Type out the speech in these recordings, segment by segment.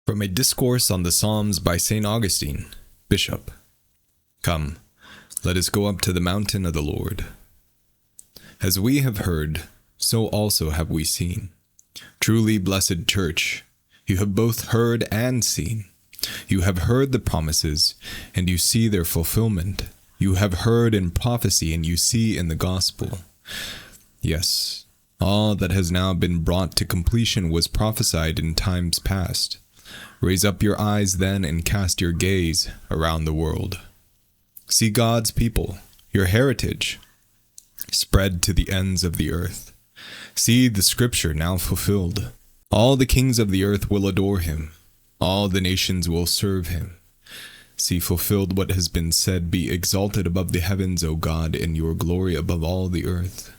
From a discourse on the Psalms by Saint Augustine, Bishop. Come, let us go up to the mountain of the Lord. As we have heard, so also have we seen. Truly, blessed Church, you have both heard and seen. You have heard the promises, and you see their fulfillment. You have heard in prophecy, and you see in the gospel. Yes, all that has now been brought to completion was prophesied in times past. Raise up your eyes then and cast your gaze around the world. See God's people, your heritage, spread to the ends of the earth. See the scripture now fulfilled. All the kings of the earth will adore him. All the nations will serve him. See fulfilled what has been said, be exalted above the heavens, O God, and your glory above all the earth.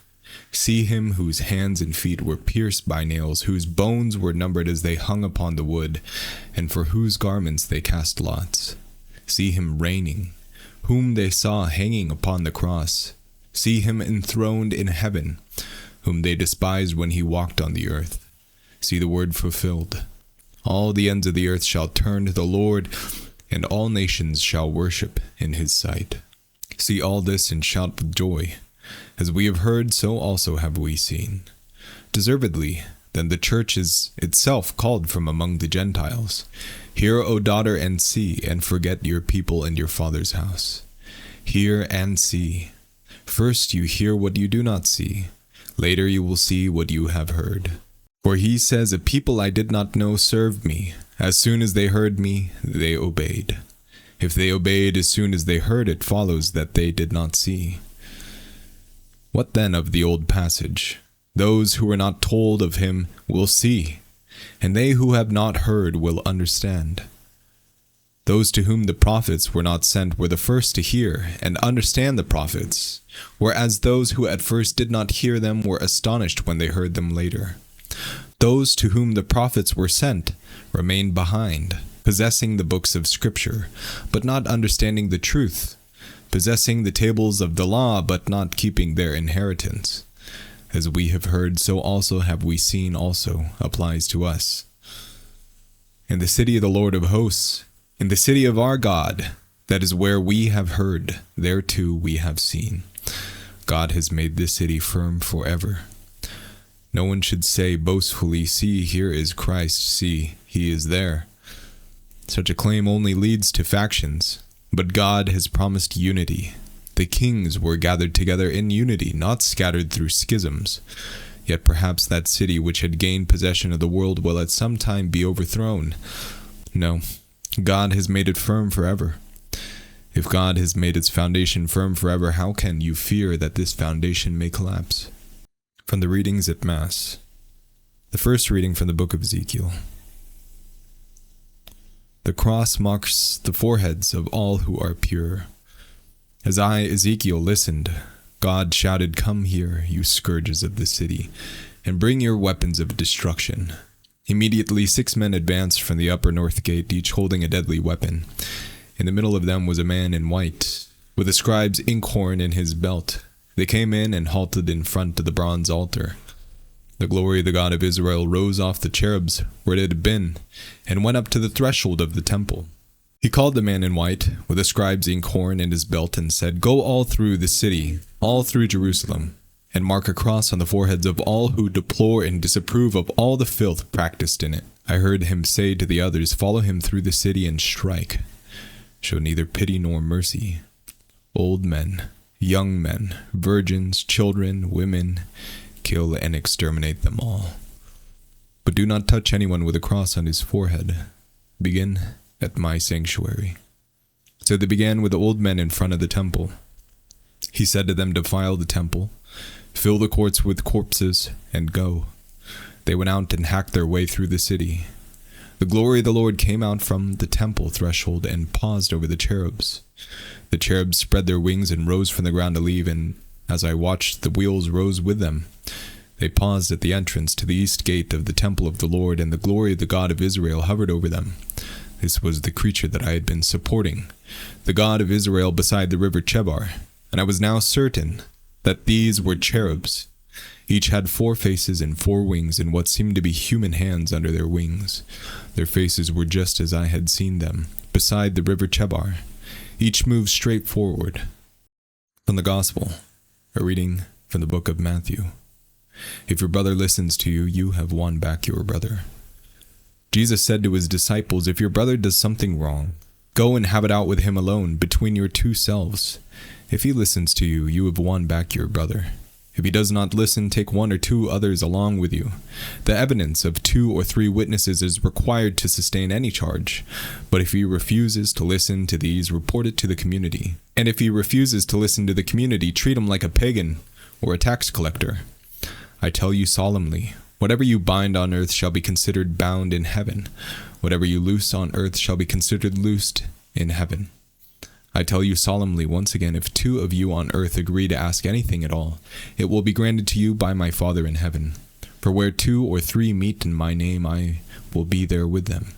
See him whose hands and feet were pierced by nails, whose bones were numbered as they hung upon the wood, and for whose garments they cast lots. See him reigning, whom they saw hanging upon the cross. See him enthroned in heaven, whom they despised when he walked on the earth. See the word fulfilled. All the ends of the earth shall turn to the Lord, and all nations shall worship in his sight. See all this and shout with joy. As we have heard, so also have we seen. Deservedly, then the church is itself called from among the Gentiles. Hear, O daughter, and see, and forget your people and your father's house. Hear and see. First you hear what you do not see. Later you will see what you have heard. For he says, a people I did not know served me. As soon as they heard me, they obeyed. If they obeyed as soon as they heard, it follows that they did not see. What then of the old passage? Those who were not told of him will see, and they who have not heard will understand. Those to whom the prophets were not sent were the first to hear and understand the prophets, whereas those who at first did not hear them were astonished when they heard them later. Those to whom the prophets were sent remained behind, possessing the books of Scripture, but not understanding the truth, possessing the tables of the law, but not keeping their inheritance. As we have heard, so also have we seen also applies to us. In the city of the Lord of hosts, in the city of our God, that is where we have heard, there too we have seen. God has made this city firm forever. No one should say boastfully, see, here is Christ, see, he is there. Such a claim only leads to factions. But God has promised unity. The kings were gathered together in unity, not scattered through schisms. Yet perhaps that city which had gained possession of the world will at some time be overthrown. No, God has made it firm forever. If God has made its foundation firm forever, how can you fear that this foundation may collapse? From the readings at Mass. The first reading from the book of Ezekiel. The cross marks the foreheads of all who are pure. As I, Ezekiel, listened, God shouted, "Come here, you scourges of the city, and bring your weapons of destruction." Immediately 6 men advanced from the upper north gate, each holding a deadly weapon. In the middle of them was a man in white, with a scribe's inkhorn in his belt. They came in and halted in front of the bronze altar. The glory of the God of Israel rose off the cherubs where it had been, and went up to the threshold of the temple. He called the man in white, with a scribe's inkhorn in his belt, and said, "Go all through the city, all through Jerusalem, and mark a cross on the foreheads of all who deplore and disapprove of all the filth practiced in it." I heard him say to the others, "Follow him through the city and strike. Show neither pity nor mercy. Old men, young men, virgins, children, women, kill and exterminate them all. But do not touch anyone with a cross on his forehead. Begin at my sanctuary." So they began with the old men in front of the temple. He said to them, "Defile the temple, fill the courts with corpses, and go." They went out and hacked their way through the city. The glory of the Lord came out from the temple threshold and paused over the cherubs. The cherubs spread their wings and rose from the ground to leave, and as I watched, the wheels rose with them. They paused at the entrance to the east gate of the temple of the Lord, and the glory of the God of Israel hovered over them. This was the creature that I had been supporting, the God of Israel beside the river Chebar, and I was now certain that these were cherubs. Each had 4 faces and 4 wings and what seemed to be human hands under their wings. Their faces were just as I had seen them, beside the river Chebar. Each moved straight forward. From the Gospel, a reading from the book of Matthew. If your brother listens to you, you have won back your brother. Jesus said to his disciples, if your brother does something wrong, go and have it out with him alone, between your 2 selves. If he listens to you, you have won back your brother. If he does not listen, take 1 or 2 others along with you. The evidence of 2 or 3 witnesses is required to sustain any charge. But if he refuses to listen to these, report it to the community. And if he refuses to listen to the community, treat him like a pagan or a tax collector. I tell you solemnly, whatever you bind on earth shall be considered bound in heaven. Whatever you loose on earth shall be considered loosed in heaven. I tell you solemnly once again, if 2 of you on earth agree to ask anything at all, it will be granted to you by my Father in heaven. For where 2 or 3 meet in my name, I will be there with them.